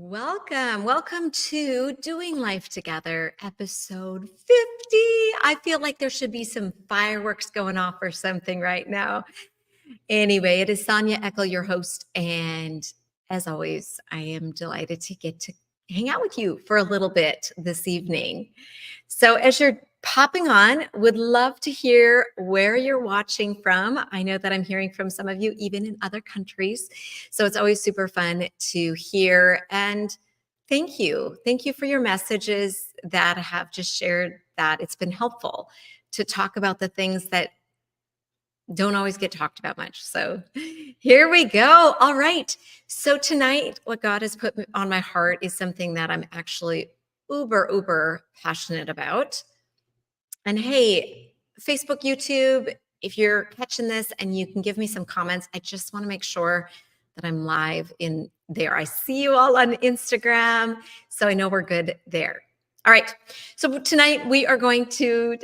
Welcome to Doing Life Together, episode 50. I feel like there should be some fireworks going off or something right now. Anyway, it is Sonia Eckel, your host, and as always, I am delighted to get to hang out with you for a little bit this evening. So as you're popping on, would love to hear where you're watching from. I know that I'm hearing from some of you even in other countries. So it's always super fun to hear. And thank you. Thank you for your messages that have just shared that it's been helpful to talk about the things that don't always get talked about much. So here we go. All right. So tonight, what God has put on my heart is something that I'm actually uber passionate about. And hey, Facebook, YouTube, if you're catching this and you can give me some comments, I just want to make sure that I'm live in there. I see you all on Instagram, so I know we're good there. All right. So tonight we are going to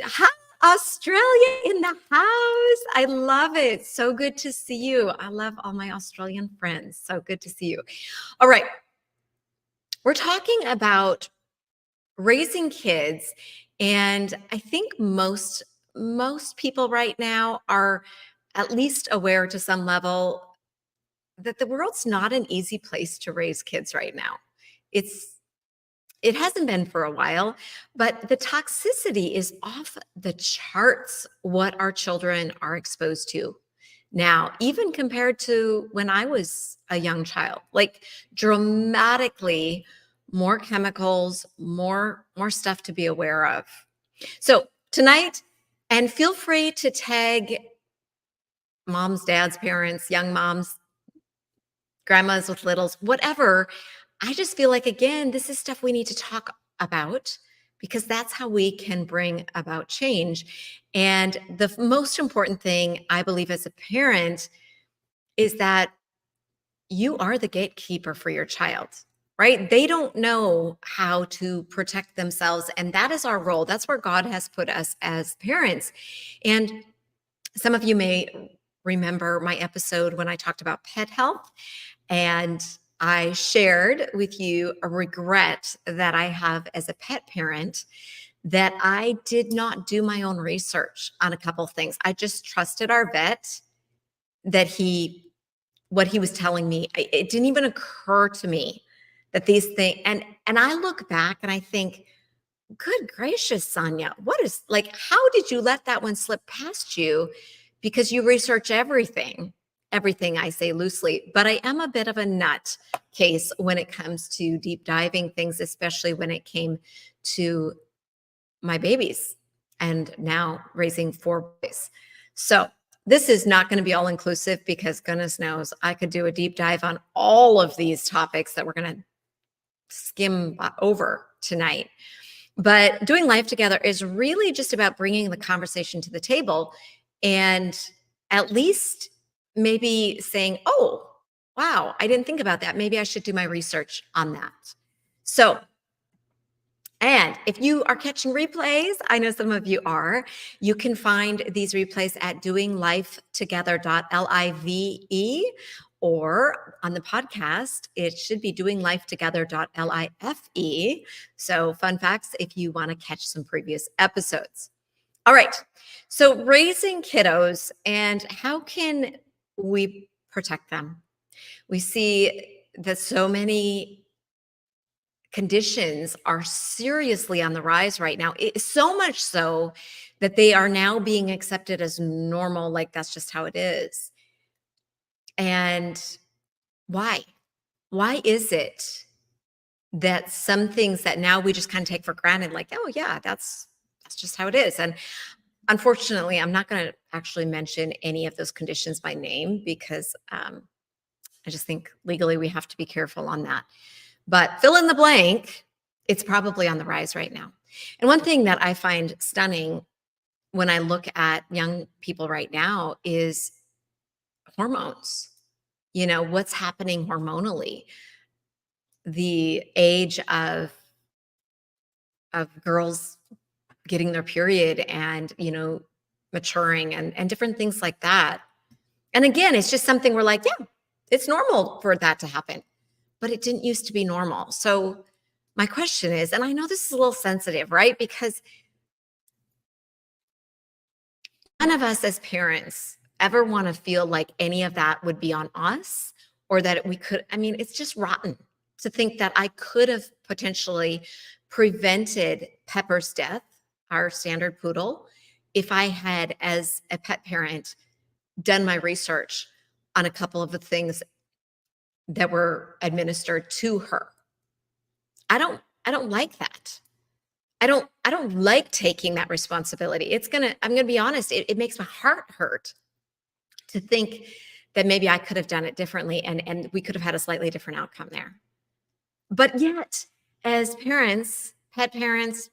Australia in the house. I love it. So good to see you. I love all my Australian friends. So good to see you. All right. We're talking about raising kids, and I think most people right now are at least aware to some level that the world's not an easy place to raise kids right now. It hasn't been for a while, but the toxicity is off the charts what our children are exposed to now, even compared to when I was a young child, like dramatically more chemicals, more stuff to be aware of. So tonight, and feel free to tag moms, dads, parents, young moms, grandmas with littles, whatever. I just feel like, again, this is stuff we need to talk about because that's how we can bring about change. And the most important thing, I believe, as a parent, is that you are the gatekeeper for your child, right? They don't know how to protect themselves. And that is our role. That's where God has put us as parents. And some of you may remember my episode when I talked about pet health. And I shared with you a regret that I have as a pet parent that I did not do my own research on a couple of things. I just trusted our vet that what he was telling me. It didn't even occur to me that these things, and I look back and I think, good gracious, Sonia, how did you let that one slip past you? Because you research everything I say loosely, but I am a bit of a nut case when it comes to deep diving things, especially when it came to my babies and now raising 4 boys. So this is not going to be all inclusive because goodness knows I could do a deep dive on all of these topics that we're going to skim over tonight. But doing life together is really just about bringing the conversation to the table and at least maybe saying, oh, wow, I didn't think about that. Maybe I should do my research on that. So, and if you are catching replays, I know some of you are, you can find these replays at doinglifetogether.live, or on the podcast, it should be doinglifetogether.life. So fun facts if you want to catch some previous episodes. All right. So raising kiddos, and how can we protect them? We see that so many conditions are seriously on the rise right now. So much so that they are now being accepted as normal, like that's just how it is. And why? Why is it that some things that now we just kind of take for granted, like, oh yeah, that's just how it is? And unfortunately, I'm not going to actually mention any of those conditions by name because I just think legally we have to be careful on that. But fill in the blank, it's probably on the rise right now. And one thing that I find stunning when I look at young people right now is hormones. You know, what's happening hormonally. The age of girls getting their period and, maturing and different things like that. And again, it's just something we're like, yeah, it's normal for that to happen. but it didn't used to be normal. So my question is, and I know this is a little sensitive, right? Because none of us as parents ever want to feel like any of that would be on us or that we could. I mean, it's just rotten to think that I could have potentially prevented Pepper's death, our standard poodle, if I had, as a pet parent, done my research on a couple of the things that were administered to her. I don't like that. I don't like taking that responsibility. I'm gonna be honest, it makes my heart hurt to think that maybe I could have done it differently and we could have had a slightly different outcome there. But yet, as parents, pet parents,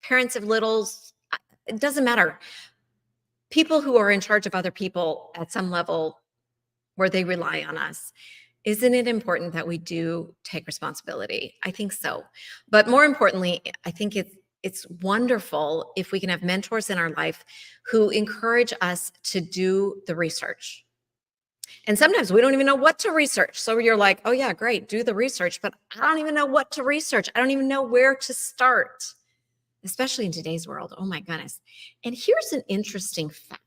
parents of littles, it doesn't matter. People who are in charge of other people at some level where they rely on us, isn't it important that we do take responsibility? I think so. But more importantly, I think it's wonderful if we can have mentors in our life who encourage us to do the research. And sometimes we don't even know what to research. So you're like, oh, yeah, great, do the research. But I don't even know what to research. I don't even know where to start, especially in today's world. Oh, my goodness. And here's an interesting fact.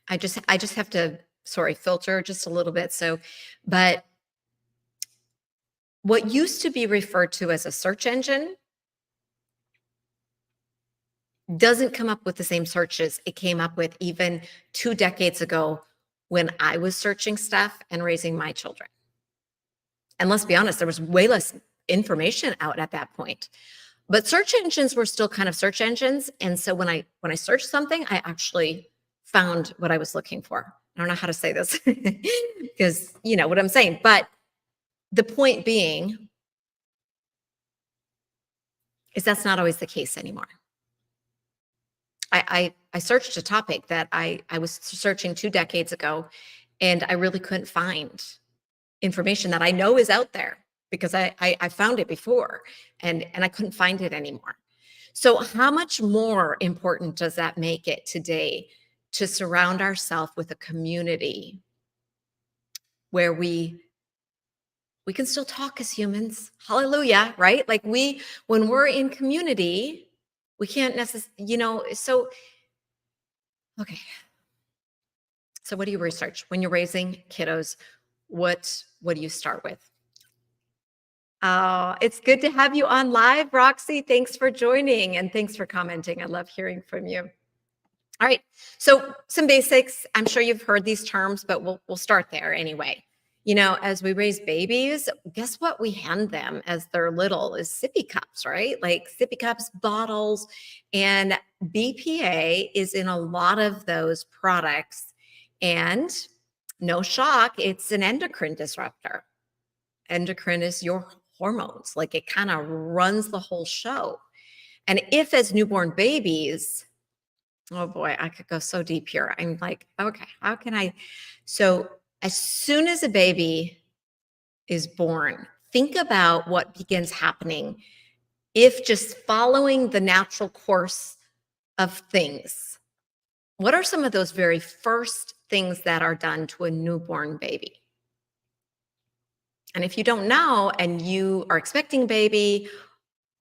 I just have to, sorry, filter just a little bit. But what used to be referred to as a search engine doesn't come up with the same searches it came up with even 2 decades ago when I was searching stuff and raising my children. And let's be honest, there was way less information out at that point. But search engines were still kind of search engines. And so when I searched something, I actually found what I was looking for. I don't know how to say this because you know what I'm saying. But the point being is that's not always the case anymore. I searched a topic that I was searching 2 decades ago, and I really couldn't find information that I know is out there because I found it before and I couldn't find it anymore. So how much more important does that make it today to surround ourselves with a community where we can still talk as humans? Hallelujah, right? Like when we're in community, we can't necessarily, so okay. So what do you research when you're raising kiddos? What do you start with? Oh, it's good to have you on live, Roxy. Thanks for joining and thanks for commenting. I love hearing from you. All right. So some basics. I'm sure you've heard these terms, but we'll start there anyway. As we raise babies, guess what we hand them as they're little is sippy cups, right? Like sippy cups, bottles, and BPA is in a lot of those products. And no shock, it's an endocrine disruptor. Endocrine is your hormones. Like it kind of runs the whole show. And if as newborn babies, oh boy, I could go so deep here. I'm like, okay, how can I? So as soon as a baby is born, think about what begins happening if just following the natural course of things. What are some of those very first things that are done to a newborn baby? And if you don't know and you are expecting a baby,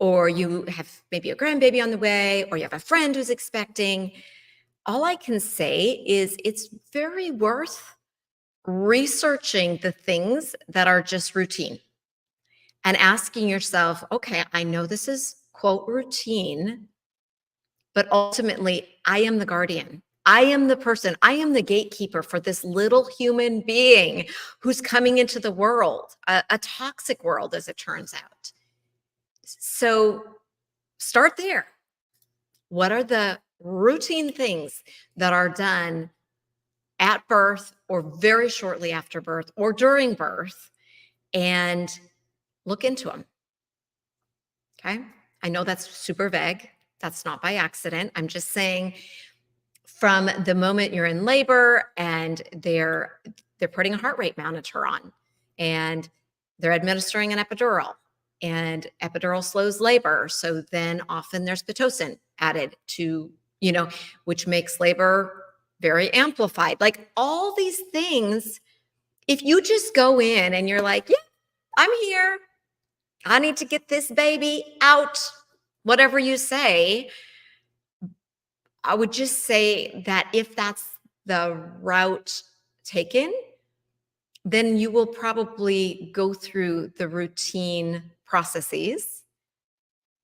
or you have maybe a grandbaby on the way, or you have a friend who's expecting, all I can say is it's very worth researching the things that are just routine and asking yourself, okay, I know this is quote routine, but ultimately I am the guardian. I am the person, I am the gatekeeper for this little human being who's coming into the world, a toxic world, as it turns out. So start there. What are the routine things that are done at birth or very shortly after birth or during birth? And look into them. Okay. I know that's super vague. That's not by accident. I'm just saying from the moment you're in labor and they're putting a heart rate monitor on and they're administering an epidural, and epidural slows labor. So then often there's Pitocin added to, which makes labor very amplified. Like all these things, If you just go in and you're like, yeah, I'm here. I need to get this baby out, whatever you say, I would just say that if that's the route taken, then you will probably go through the routine processes.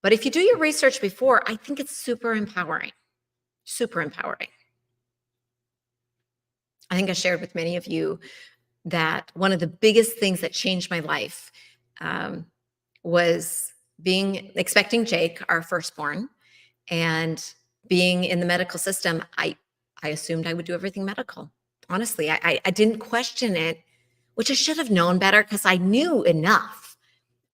But if you do your research before, I think it's super empowering, super empowering. I think I shared with many of you that one of the biggest things that changed my life um, was being expecting Jake, our firstborn, and being in the medical system. I assumed I would do everything medical. Honestly, I didn't question it, which I should have known better because I knew enough.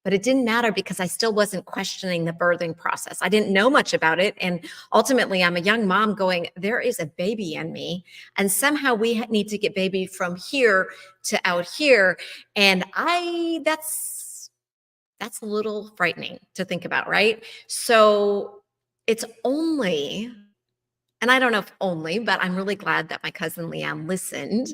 But it didn't matter because I still wasn't questioning the birthing process. I didn't know much about it. And ultimately, I'm a young mom going, there is a baby in me. And somehow we need to get baby from here to out here. And that's a little frightening to think about, right? So it's only, and I don't know if only, but I'm really glad that my cousin Leanne listened.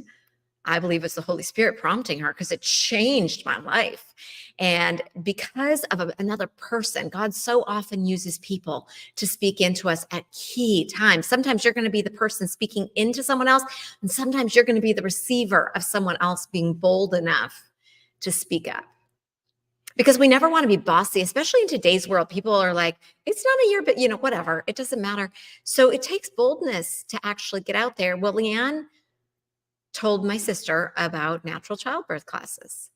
I believe it's the Holy Spirit prompting her because it changed my life. And because of another person, God so often uses people to speak into us at key times. Sometimes you're going to be the person speaking into someone else, and sometimes you're going to be the receiver of someone else being bold enough to speak up. Because we never want to be bossy, especially in today's world. People are like, it's not a year, but whatever. It doesn't matter. So it takes boldness to actually get out there. Well, Leanne told my sister about natural childbirth classes.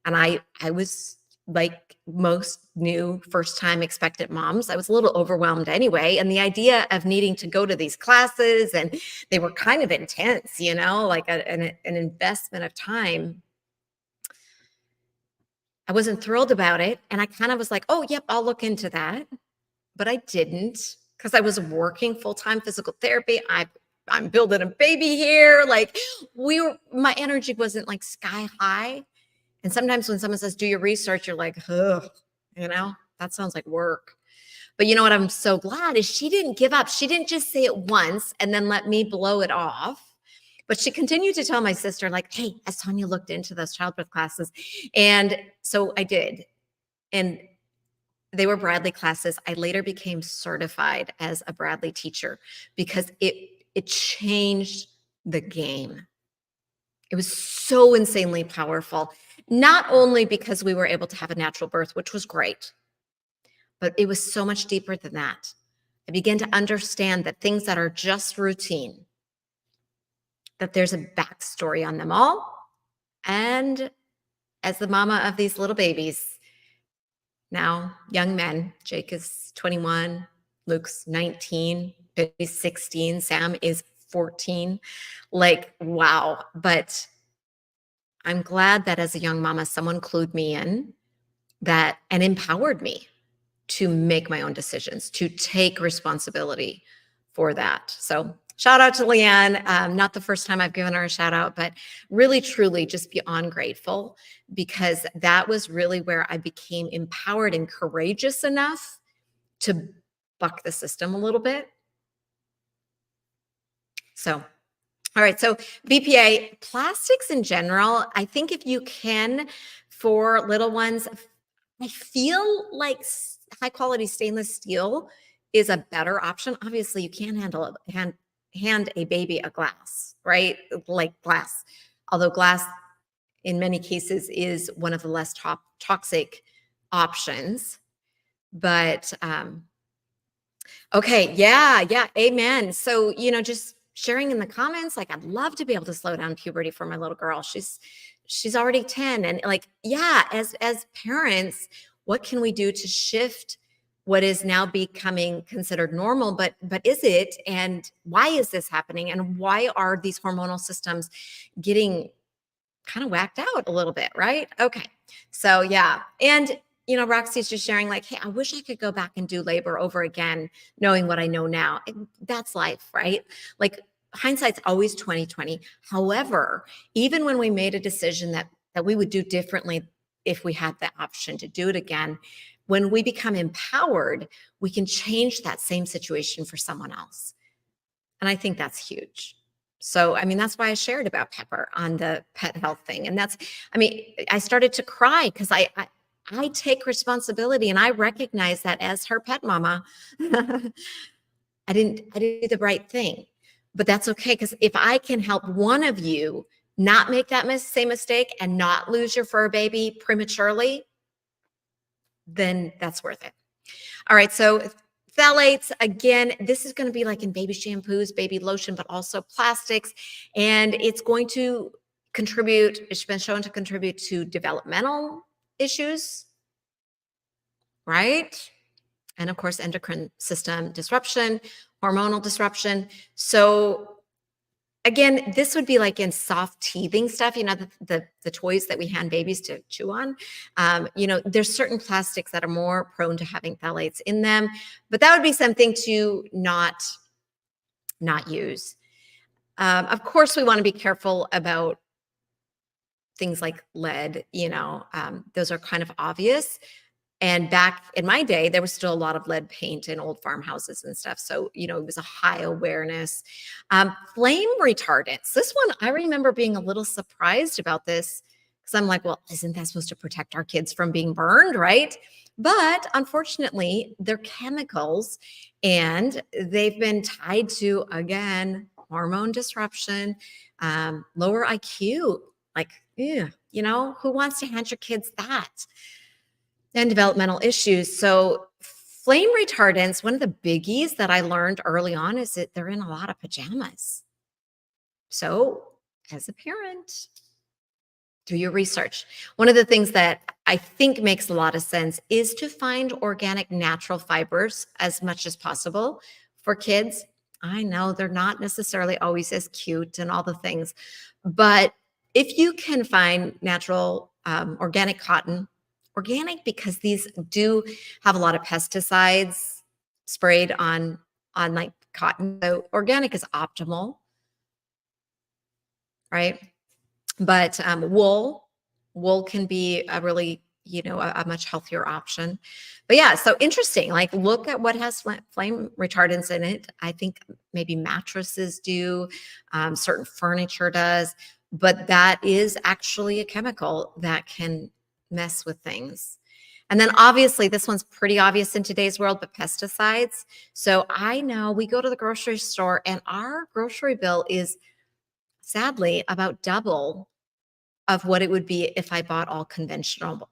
And I was like most new first time expectant moms, I was a little overwhelmed anyway. And the idea of needing to go to these classes, and they were kind of intense, like an investment of time. I wasn't thrilled about it. And I kind of was like, oh, yep, I'll look into that. But I didn't because I was working full-time physical therapy. I'm building a baby here. Like my energy wasn't like sky high. And sometimes when someone says, do your research, you're like, ugh, that sounds like work. But you know what? I'm so glad is she didn't give up. She didn't just say it once and then let me blow it off. But she continued to tell my sister, like, hey, has Tanya looked into those childbirth classes? And so I did. And they were Bradley classes. I later became certified as a Bradley teacher because it changed the game. It was so insanely powerful, not only because we were able to have a natural birth, which was great, but it was so much deeper than that. I began to understand that things that are just routine, that there's a backstory on them all. And as the mama of these little babies, now young men, Jake is 21, Luke's 19, Billy's 16, Sam is 14. Like, wow. But I'm glad that as a young mama, someone clued me in that and empowered me to make my own decisions, to take responsibility for that. So shout out to Leanne. Not the first time I've given her a shout out, but really, truly just beyond grateful, because that was really where I became empowered and courageous enough to buck the system a little bit. So all right, so BPA, plastics in general, I think if you can, for little ones, I feel like high quality stainless steel is a better option. Obviously, you can't hand a baby a glass, right? Like glass. Although glass in many cases is one of the less toxic options. But okay, yeah, amen. So, just sharing in the comments, like I'd love to be able to slow down puberty for my little girl. She's already 10, and like, yeah, as parents, what can we do to shift what is now becoming considered normal, but is it, and why is this happening, and why are these hormonal systems getting kind of whacked out a little bit, right? Okay. So yeah. And Roxy's just sharing like, hey, I wish I could go back and do labor over again, knowing what I know now. That's life, right? Like hindsight's always 2020. However, even when we made a decision that we would do differently if we had the option to do it again, when we become empowered, we can change that same situation for someone else. And I think that's huge. So, I mean, that's why I shared about Pepper on the pet health thing. And that's, I mean, I started to cry because I take responsibility and I recognize that as her pet mama, I didn't do the right thing. But that's okay because if I can help one of you not make that same mistake and not lose your fur baby prematurely, then that's worth it. All right, so phthalates, again, this is going to be like in baby shampoos, baby lotion, but also plastics. And it's going to contribute, it's been shown to contribute to developmental issues, right? And of course, endocrine system disruption, hormonal disruption. So again, this would be like in soft teething stuff, the toys that we hand babies to chew on. There's certain plastics that are more prone to having phthalates in them, but that would be something to not use. Of course, we want to be careful about things like lead. Those are kind of obvious. And back in my day, there was still a lot of lead paint in old farmhouses and stuff. So, it was a high awareness. Flame retardants. This one, I remember being a little surprised about this because I'm like, well, isn't that supposed to protect our kids from being burned, right? But unfortunately, they're chemicals and they've been tied to, again, hormone disruption, lower IQ. Like, who wants to hand your kids that? And developmental issues. So flame retardants, one of the biggies that I learned early on is that they're in a lot of pajamas. So as a parent, do your research. One of the things that I think makes a lot of sense is to find organic natural fibers as much as possible for kids. I know they're not necessarily always as cute and all the things, but if you can find natural organic cotton, organic because these do have a lot of pesticides sprayed on like cotton. So organic is optimal, right? But wool can be a really a much healthier option. But yeah, so interesting. Like look at what has flame retardants in it. I think maybe mattresses do, certain furniture does, but that is actually a chemical that can mess with things. And then obviously this one's pretty obvious in today's world, but pesticides. So I know we go to the grocery store and our grocery bill is sadly about double of what it would be if I bought all conventional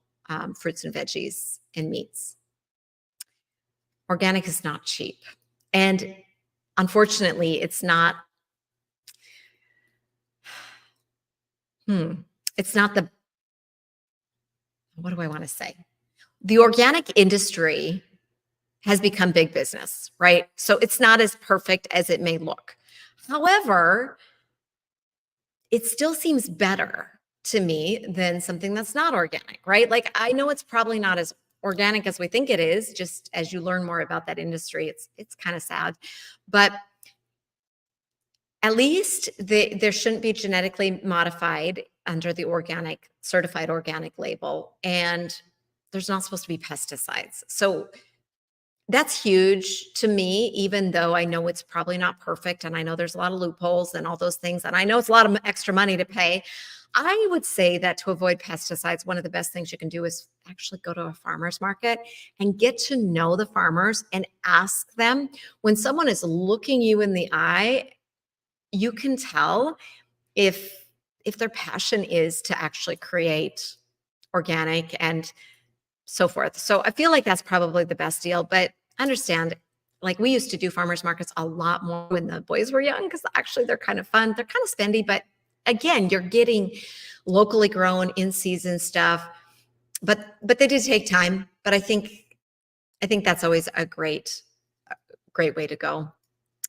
fruits and veggies and meats. Organic is not cheap. And unfortunately, it's not, it's not what do I want to say? The organic industry has become big business, right? So it's not as perfect as it may look. However, it still seems better to me than something that's not organic, right? Like I know it's probably not as organic as we think it is. Just as you learn more about that industry, it's kind of sad, but at least there shouldn't be genetically modified under the organic certified organic label, and there's not supposed to be pesticides. So that's huge to me, even though I know it's probably not perfect. And I know there's a lot of loopholes and all those things. And I know it's a lot of extra money to pay. I would say that to avoid pesticides, one of the best things you can do is actually go to a farmer's market and get to know the farmers and ask them. When someone is looking you in the eye, you can tell if their passion is to actually create organic and so forth. So I feel like that's probably the best deal, but understand, like we used to do farmers markets a lot more when the boys were young, because actually they're kind of fun. They're kind of spendy, but again, you're getting locally grown in season stuff, but they do take time. But I think that's always a great way to go.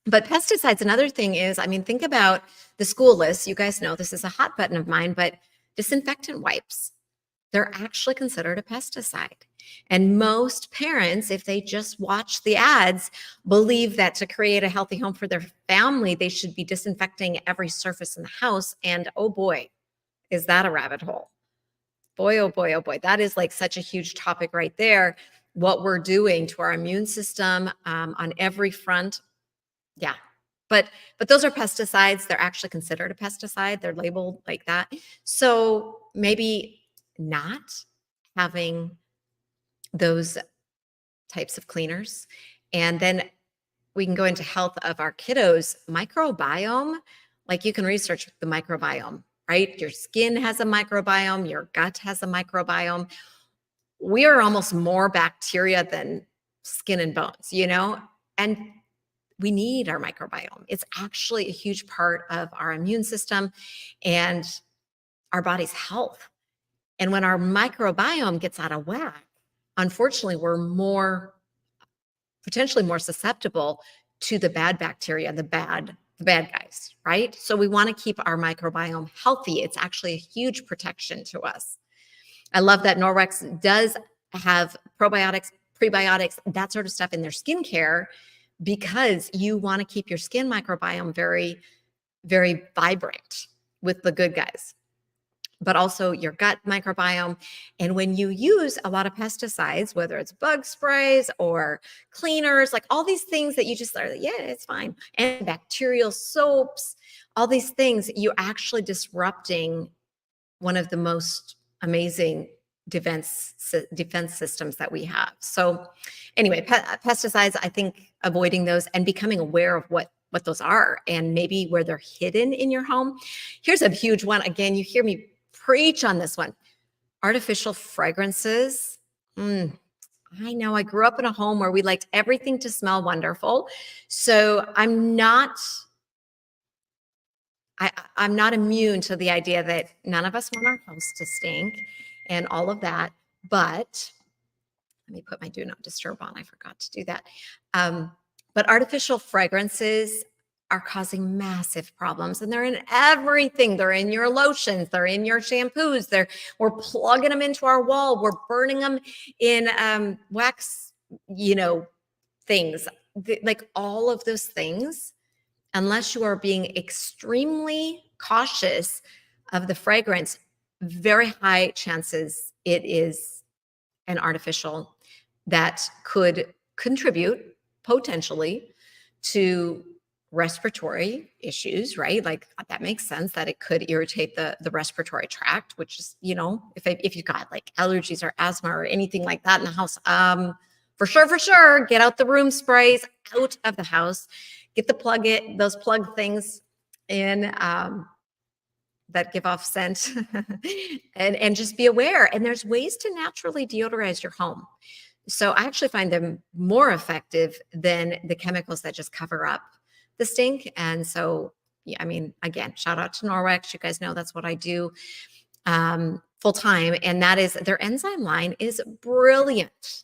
But pesticides, another thing is, I mean, think about the school list. You guys know this is a hot button of mine, but disinfectant wipes, they're actually considered a pesticide. And most parents, if they just watch the ads, believe that to create a healthy home for their family, they should be disinfecting every surface in the house. And oh boy, is that a rabbit hole. Boy, oh boy, oh boy. That is like such a huge topic right there. What we're doing to our immune system on every front. Yeah. But but those are pesticides. They're actually considered a pesticide. They're labeled like that. So maybe not having those types of cleaners. And then we can go into health of our kiddos. Microbiome, like you can research the microbiome, right? Your skin has a microbiome, your gut has a microbiome. We are almost more bacteria than skin and bones, And we need our microbiome. It's actually a huge part of our immune system and our body's health. And when our microbiome gets out of whack, unfortunately, we're potentially more susceptible to the bad bacteria, the bad guys, right? So we want to keep our microbiome healthy. It's actually a huge protection to us. I love that Norwex does have probiotics, prebiotics, that sort of stuff in their skincare because you want to keep your skin microbiome very, very vibrant with the good guys, but also your gut microbiome. And when you use a lot of pesticides, whether it's bug sprays or cleaners, like all these things that you just are like, yeah, it's fine. And bacterial soaps, all these things, you're actually disrupting one of the most amazing defense systems that we have. So anyway, pesticides, I think avoiding those and becoming aware of what those are and maybe where they're hidden in your home. Here's a huge one. Again, you hear me preach on this one. Artificial fragrances. I know I grew up in a home where we liked everything to smell wonderful. So I'm not immune to the idea that none of us want our house to stink and all of that. But let me put my do not disturb on. I forgot to do that. But artificial fragrances are causing massive problems, and they're in everything. They're in your lotions. They're in your shampoos. We're plugging them into our wall. We're burning them in wax, things. Like all of those things, unless you are being extremely cautious of the fragrance, very high chances it is an artificial that could contribute potentially to respiratory issues, right? Like that makes sense that it could irritate the respiratory tract, which is, if you've got like allergies or asthma or anything like that in the house, for sure, get out the room sprays out of the house. Get those plug things in that give off scent and just be aware. And there's ways to naturally deodorize your home. So I actually find them more effective than the chemicals that just cover up the stink. And so, yeah, I mean, again, shout out to Norwex. You guys know that's what I do full time. And that is their enzyme line is brilliant.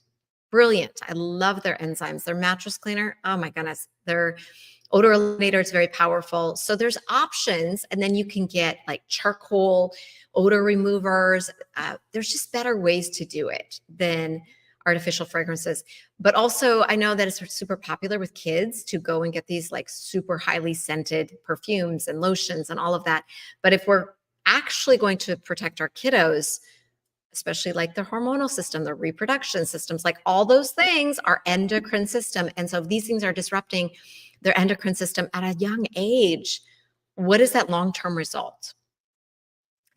Brilliant. I love their enzymes. Their mattress cleaner. Oh my goodness. Their odor eliminator is very powerful. So there's options. And then you can get like charcoal odor removers. There's just better ways to do it than artificial fragrances. But also I know that it's super popular with kids to go and get these like super highly scented perfumes and lotions and all of that. But if we're actually going to protect our kiddos, especially like their hormonal system, their reproduction systems, like all those things are endocrine system. And so if these things are disrupting their endocrine system at a young age, what is that long-term result?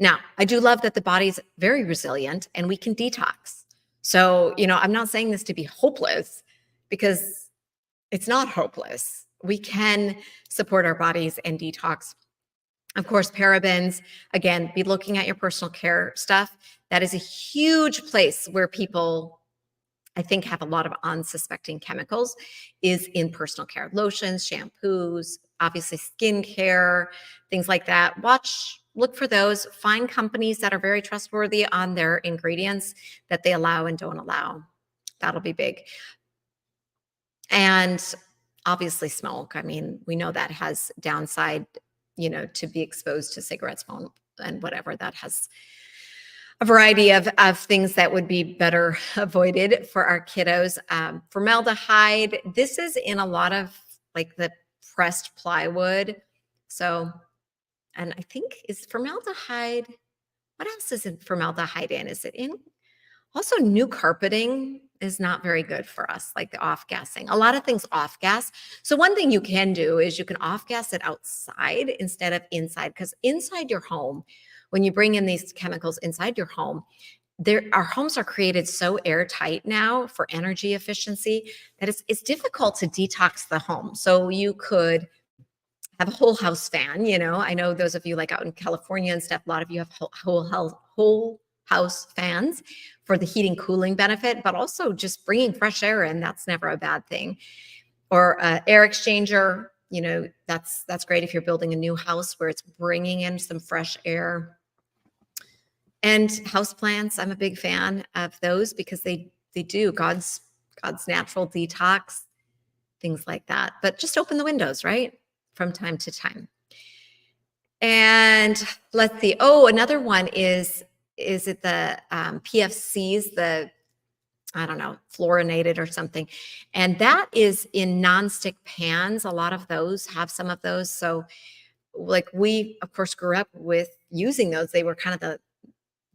Now, I do love that the body's very resilient and we can detox. So, I'm not saying this to be hopeless because it's not hopeless. We can support our bodies and detox. Of course, parabens, again, be looking at your personal care stuff. That is a huge place where people, I think, have a lot of unsuspecting chemicals is in personal care. Lotions, shampoos, obviously skincare, things like that. Look for those. Find companies that are very trustworthy on their ingredients that they allow and don't allow. That'll be big. And obviously smoke. I mean, we know that has downside, to be exposed to cigarette smoke and whatever. That has a variety of things that would be better avoided for our kiddos. Formaldehyde, this is in a lot of like the pressed plywood. So, and I think is formaldehyde, what else is in formaldehyde in? Is it in Also, new carpeting is not very good for us, like the off gassing. A lot of things off gas. So, one thing you can do is you can off gas it outside instead of inside, because inside your home, when you bring in these chemicals inside your home, our homes are created so airtight now for energy efficiency that it's difficult to detox the home. So, you could have a whole house fan. I know those of you like out in California and stuff, a lot of you have whole house fans for the heating cooling benefit, but also just bringing fresh air in. That's never a bad thing. Or air exchanger, that's great if you're building a new house where it's bringing in some fresh air. And house plants, I'm a big fan of those because they do God's natural detox, things like that. But just open the windows, right? From time to time. And let's see. Oh, another one is it the PFCs, I don't know, fluorinated or something. And that is in nonstick pans. A lot of those have some of those. So like we of course grew up with using those. They were kind of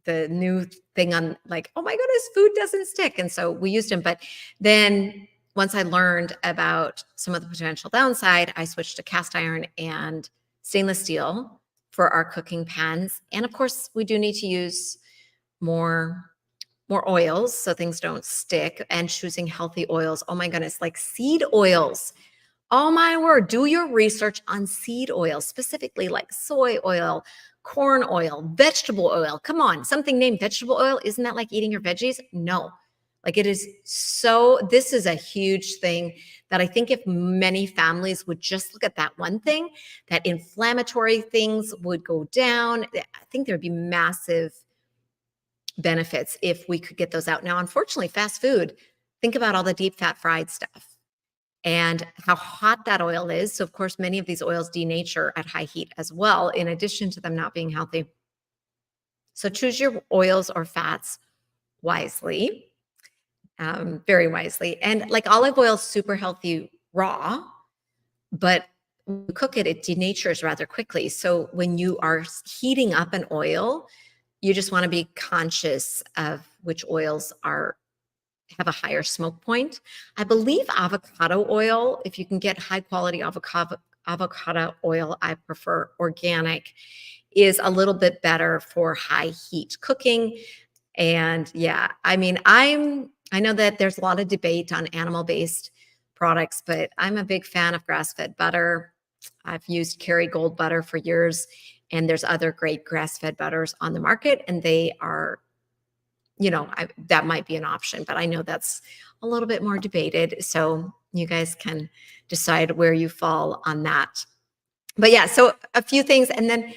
the new thing on, like, oh my goodness, food doesn't stick. And so we used them. But then once I learned about some of the potential downside, I switched to cast iron and stainless steel for our cooking pans. And of course, we do need to use more oils so things don't stick, and choosing healthy oils. Oh my goodness, like seed oils. Oh my word, do your research on seed oils, specifically like soy oil, corn oil, vegetable oil. Come on, something named vegetable oil. Isn't that like eating your veggies? No. Like it is this is a huge thing that I think if many families would just look at that one thing, that inflammatory things would go down. I think there'd be massive benefits if we could get those out. Now, unfortunately, fast food, think about all the deep fat fried stuff and how hot that oil is. So, of course, many of these oils denature at high heat as well, in addition to them not being healthy. So, choose your oils or fats wisely, very wisely. And like olive oil is super healthy raw, but when you cook it, it denatures rather quickly. So, when you are heating up an oil, you just want to be conscious of which oils have a higher smoke point. I believe avocado oil, if you can get high quality avocado oil, I prefer organic, is a little bit better for high heat cooking. And yeah, I mean, I know that there's a lot of debate on animal-based products, but I'm a big fan of grass-fed butter. I've used Kerrygold butter for years, and there's other great grass-fed butters on the market, and they are, that might be an option, but I know that's a little bit more debated. So you guys can decide where you fall on that. But yeah, so a few things, and then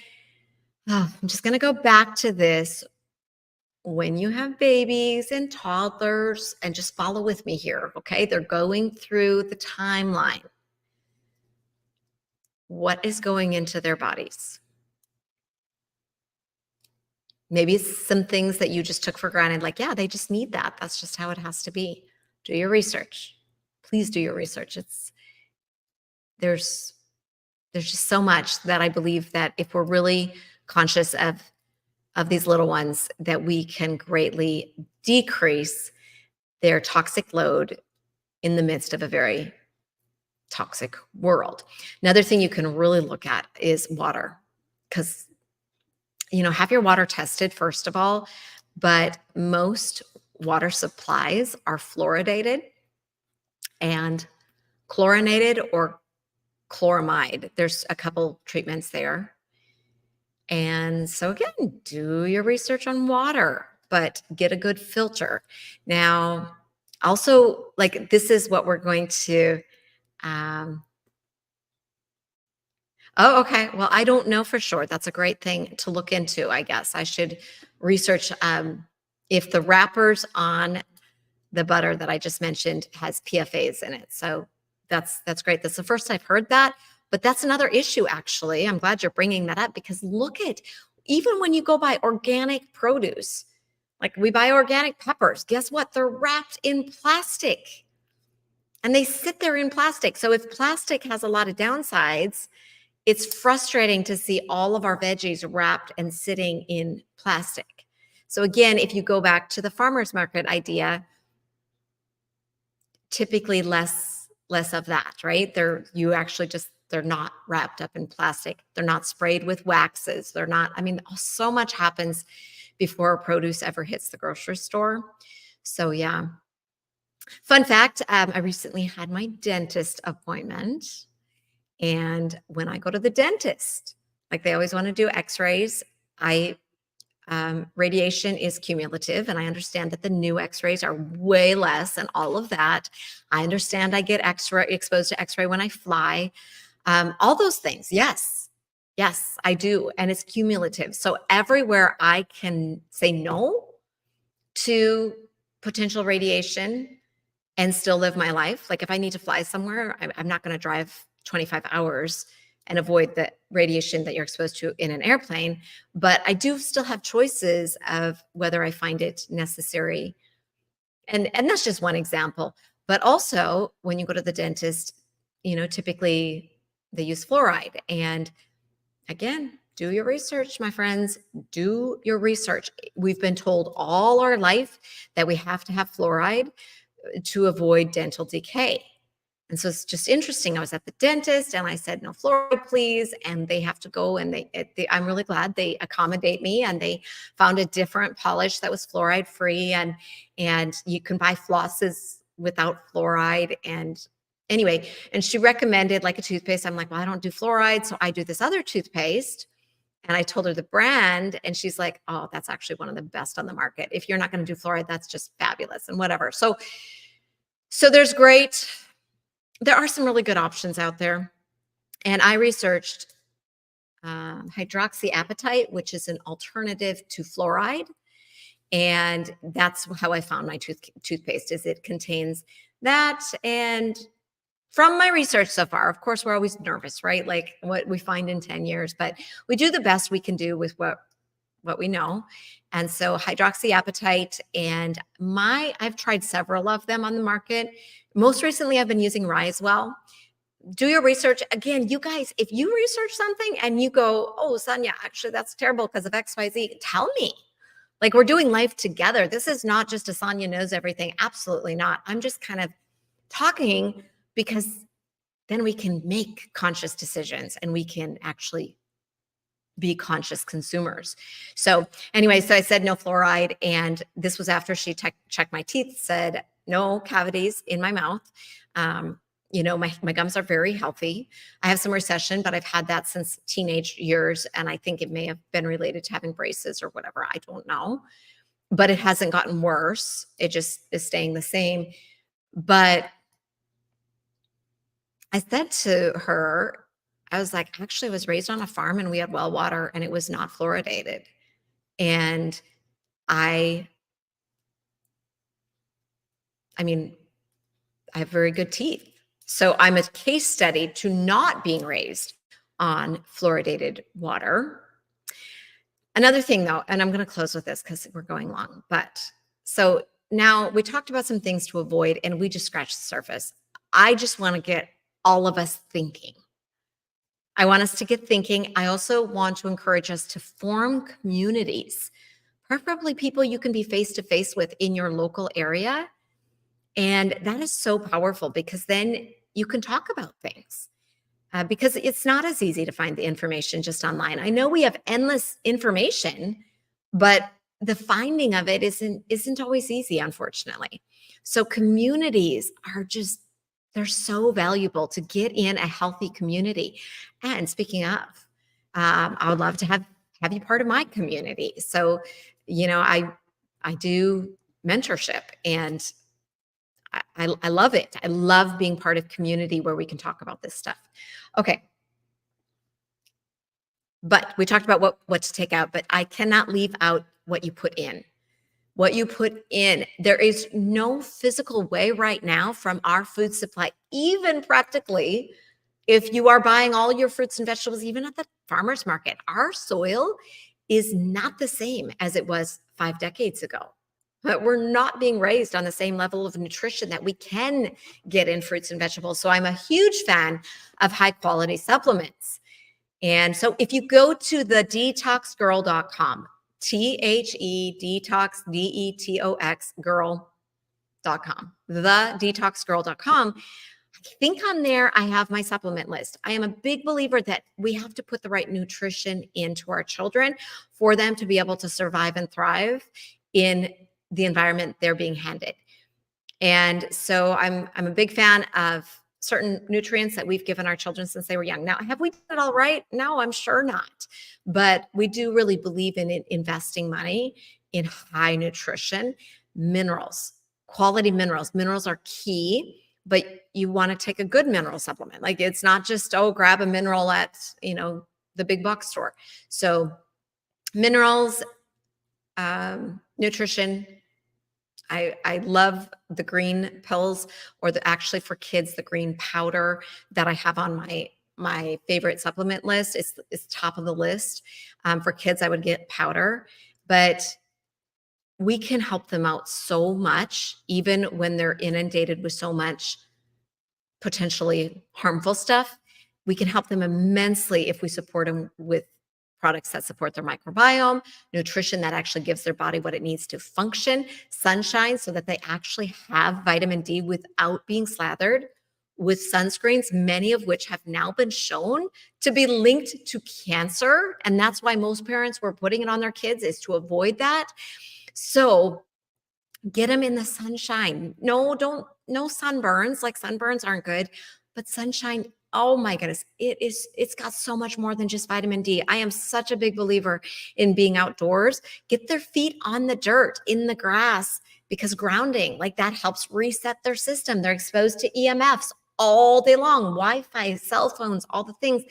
I'm just going to go back to this. When you have babies and toddlers, and just follow with me here, okay? They're going through the timeline. What is going into their bodies? Maybe it's some things that you just took for granted, like, yeah, they just need that. That's just how it has to be. Do your research. Please do your research. There's just so much that I believe that if we're really conscious of these little ones, that we can greatly decrease their toxic load in the midst of a very toxic world. Another thing you can really look at is water, because have your water tested first of all, but most water supplies are fluoridated and chlorinated or chloramide. There's a couple treatments there. And so again, do your research on water, but get a good filter. Now, also, like, this is what we're going to oh, okay. Well, I don't know for sure. That's a great thing to look into, I guess. I should research if the wrappers on the butter that I just mentioned has PFAs in it. So that's great. That's the first I've heard that. But that's another issue, actually. I'm glad you're bringing that up, because look at, even when you go buy organic produce, like we buy organic peppers, guess what? They're wrapped in plastic and they sit there in plastic. So if plastic has a lot of downsides, it's frustrating to see all of our veggies wrapped and sitting in plastic. So again, if you go back to the farmer's market idea, typically less of that, right? They're not wrapped up in plastic. They're not sprayed with waxes. They're not, I mean, so much happens before produce ever hits the grocery store. So yeah. Fun fact, I recently had my dentist appointment. And when I go to the dentist, like they always want to do x-rays, I radiation is cumulative, and I understand that the new X-rays are way less, and all of that. I understand I get exposed to X-ray when I fly. All those things, yes, yes, I do, and it's cumulative. So everywhere I can say no to potential radiation and still live my life. Like if I need to fly somewhere, I'm not going to drive 25 hours and avoid the radiation that you're exposed to in an airplane. But I do still have choices of whether I find it necessary. And that's just one example. But also when you go to the dentist, typically they use fluoride. And again, do your research, my friends. Do your research. We've been told all our life that we have to have fluoride to avoid dental decay. And so it's just interesting. I was at the dentist and I said, no fluoride, please. And they have to go and I'm really glad they accommodate me, and they found a different polish that was fluoride free. And you can buy flosses without fluoride. And anyway, and she recommended like a toothpaste. I'm like, well, I don't do fluoride. So I do this other toothpaste. And I told her the brand, and she's like, oh, that's actually one of the best on the market. If you're not going to do fluoride, that's just fabulous and whatever. So there are some really good options out there. And I researched hydroxyapatite, which is an alternative to fluoride. And that's how I found my toothpaste, is it contains that. And from my research so far, of course, we're always nervous, right? Like what we find in 10 years, but we do the best we can do with what we know. And so hydroxyapatite, and I've tried several of them on the market. Most recently, I've been using Risewell. Do your research. Again, you guys, if you research something and you go, oh, Sonia, actually that's terrible because of XYZ, tell me. Like, we're doing life together. This is not just a Sonia knows everything. Absolutely not. I'm just kind of talking because then we can make conscious decisions and we can actually be conscious consumers. So anyway, so I said no fluoride. And this was after she checked my teeth, said no cavities in my mouth. My gums are very healthy. I have some recession, but I've had that since teenage years. And I think it may have been related to having braces or whatever. I don't know, but it hasn't gotten worse. It just is staying the same. But I said to her, I was like, actually, I was raised on a farm and we had well water and it was not fluoridated. And I mean, I have very good teeth. So I'm a case study to not being raised on fluoridated water. Another thing though, and I'm going to close with this because we're going long, but so now we talked about some things to avoid and we just scratched the surface. I just want to get all of us thinking. I want us to get thinking. I also want to encourage us to form communities, preferably people you can be face to face with in your local area. And that is so powerful because then you can talk about things because it's not as easy to find the information just online. I know we have endless information, but the finding of it isn't always easy, unfortunately. So communities they're so valuable to get in a healthy community. And speaking of, I would love to have you part of my community. So, I do mentorship and I love it. I love being part of community where we can talk about this stuff. Okay. But we talked about what to take out, but I cannot leave out what you put in. What you put in. There is no physical way right now from our food supply, even practically, if you are buying all your fruits and vegetables, even at the farmer's market, our soil is not the same as it was 5 decades ago. But we're not being raised on the same level of nutrition that we can get in fruits and vegetables. So I'm a huge fan of high quality supplements. And so if you go to the detoxgirl.com, Detox, DETOX, girl.com, thedetoxgirl.com. I think on there I have my supplement list. I am a big believer that we have to put the right nutrition into our children for them to be able to survive and thrive in the environment they're being handed. And so I'm a big fan of certain nutrients that we've given our children since they were young. Now, have we done it all right? No, I'm sure not. But we do really believe in investing money in high nutrition, minerals, quality minerals. Minerals are key, but you want to take a good mineral supplement. Like it's not just, oh, grab a mineral at, the big box store. So minerals, nutrition, I love the green pills, or actually for kids, the green powder that I have on my favorite supplement list. It's top of the list. For kids, I would get powder, but we can help them out so much, even when they're inundated with so much potentially harmful stuff. We can help them immensely if we support them with products that support their microbiome, nutrition that actually gives their body what it needs to function, sunshine so that they actually have vitamin D without being slathered with sunscreens, many of which have now been shown to be linked to cancer. And that's why most parents were putting it on their kids, is to avoid that. So get them in the sunshine. No sunburns. Like sunburns aren't good, but sunshine, oh my goodness, it's got so much more than just vitamin D. I am such a big believer in being outdoors. Get their feet on the dirt, in the grass, because grounding, like that helps reset their system. They're exposed to EMFs all day long, Wi-Fi, cell phones, all the things.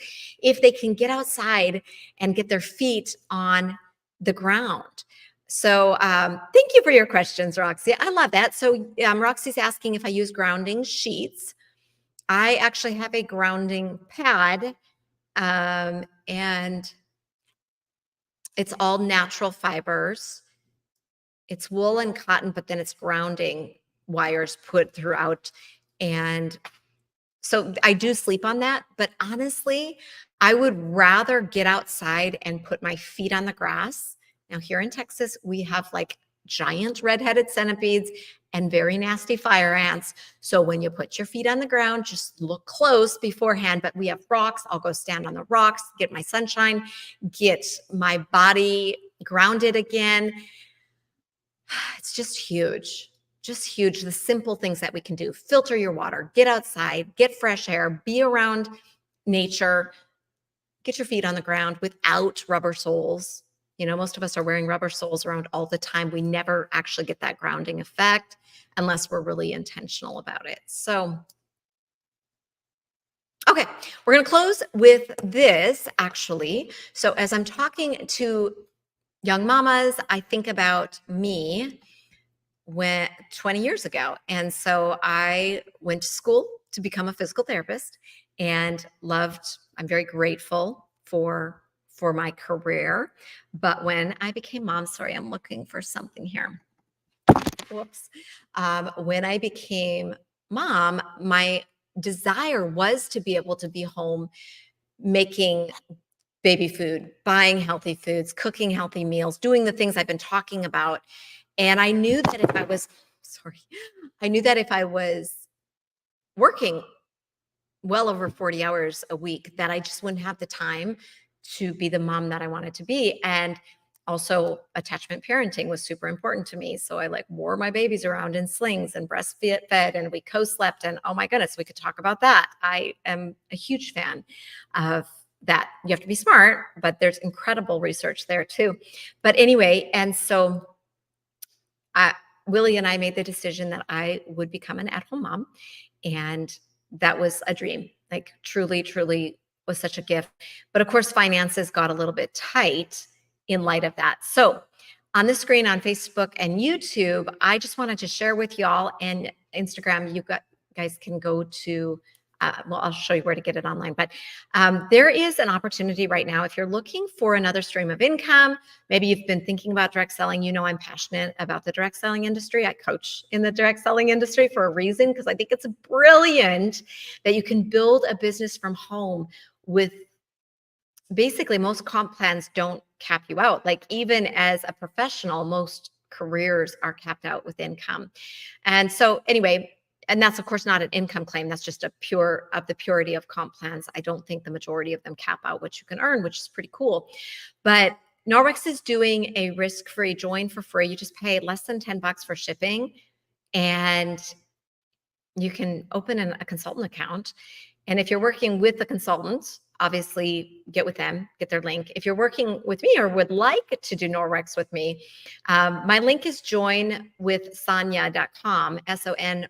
If they can get outside and get their feet on the ground. So thank you for your questions, Roxy. I love that. So Roxy's asking if I use grounding sheets. I actually have a grounding pad, and it's all natural fibers. It's wool and cotton, but then it's grounding wires put throughout. And so I do sleep on that, but honestly, I would rather get outside and put my feet on the grass. Now here in Texas, we have like giant red-headed centipedes and very nasty fire ants. So when you put your feet on the ground, just look close beforehand. But we have rocks. I'll go stand on the rocks, get my sunshine, get my body grounded again. It's just huge. Just huge. The simple things that we can do: filter your water, get outside, get fresh air, be around nature, get your feet on the ground without rubber soles. Most of us are wearing rubber soles around all the time. We never actually get that grounding effect unless we're really intentional about it. So, okay, we're going to close with this actually. So as I'm talking to young mamas, I think about me when 20 years ago. And so I went to school to become a physical therapist and I'm very grateful for my career. But when I became mom, sorry, I'm looking for something here. Whoops. When I became mom, my desire was to be able to be home making baby food, buying healthy foods, cooking healthy meals, doing the things I've been talking about. And I knew that if I was working well over 40 hours a week, that I just wouldn't have the time to be the mom that I wanted to be. And also attachment parenting was super important to me. So I wore my babies around in slings and breastfed, and we co-slept, and oh my goodness, we could talk about that. I am a huge fan of that. You have to be smart, but there's incredible research there too. But anyway, and so Willie and I made the decision that I would become an at-home mom. And that was a dream, truly, truly was such a gift. But of course, finances got a little bit tight in light of that. So on the screen on Facebook and YouTube, I just wanted to share with y'all, and Instagram, you guys can go to, I'll show you where to get it online. But there is an opportunity right now if you're looking for another stream of income. Maybe you've been thinking about direct selling. I'm passionate about the direct selling industry. I coach in the direct selling industry for a reason, because I think it's brilliant that you can build a business from home with basically most comp plans don't cap you out. Like even as a professional, most careers are capped out with income. And so anyway, and that's of course not an income claim. That's just a pure of the purity of comp plans. I don't think the majority of them cap out what you can earn, which is pretty cool. But Norwex is doing a risk-free join for free. You just pay less than $10 for shipping, and you can open a consultant account. And if you're working with the consultant, obviously get with them, get their link. If you're working with me or would like to do Norwex with me, my link is joinwithsonya.com, Sonya.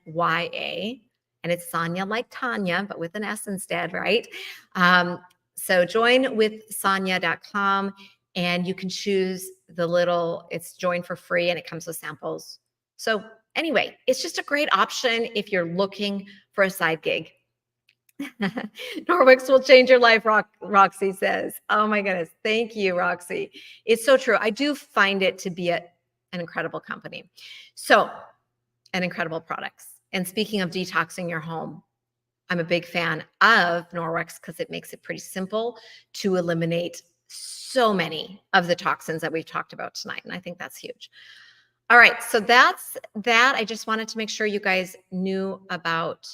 And it's Sonya like Tanya, but with an S instead, right? So joinwithsonya.com, and you can choose it's join for free and it comes with samples. So anyway, it's just a great option if you're looking for a side gig. Norwex will change your life, Roxy says. Oh my goodness. Thank you, Roxy. It's so true. I do find it to be an incredible company. So, and incredible products. And speaking of detoxing your home, I'm a big fan of Norwex because it makes it pretty simple to eliminate so many of the toxins that we've talked about tonight. And I think that's huge. All right. So that's that. I just wanted to make sure you guys knew about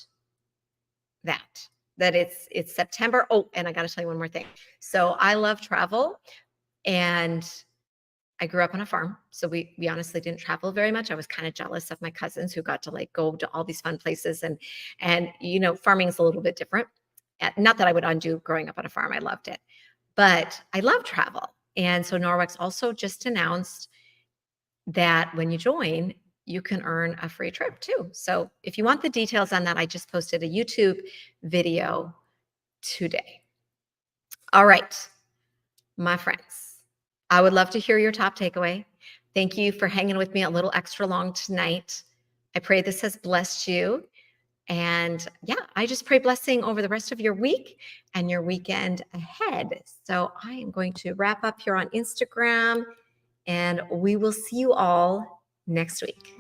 that it's September. Oh, and I got to tell you one more thing. So I love travel, and I grew up on a farm. So we honestly didn't travel very much. I was kind of jealous of my cousins who got to like go to all these fun places, and farming is a little bit different. Not that I would undo growing up on a farm. I loved it, but I love travel. And so Norwex also just announced that when you join, you can earn a free trip too. So if you want the details on that, I just posted a YouTube video today. All right, my friends, I would love to hear your top takeaway. Thank you for hanging with me a little extra long tonight. I pray this has blessed you. And yeah, I just pray blessing over the rest of your week and your weekend ahead. So I am going to wrap up here on Instagram, and we will see you all next week.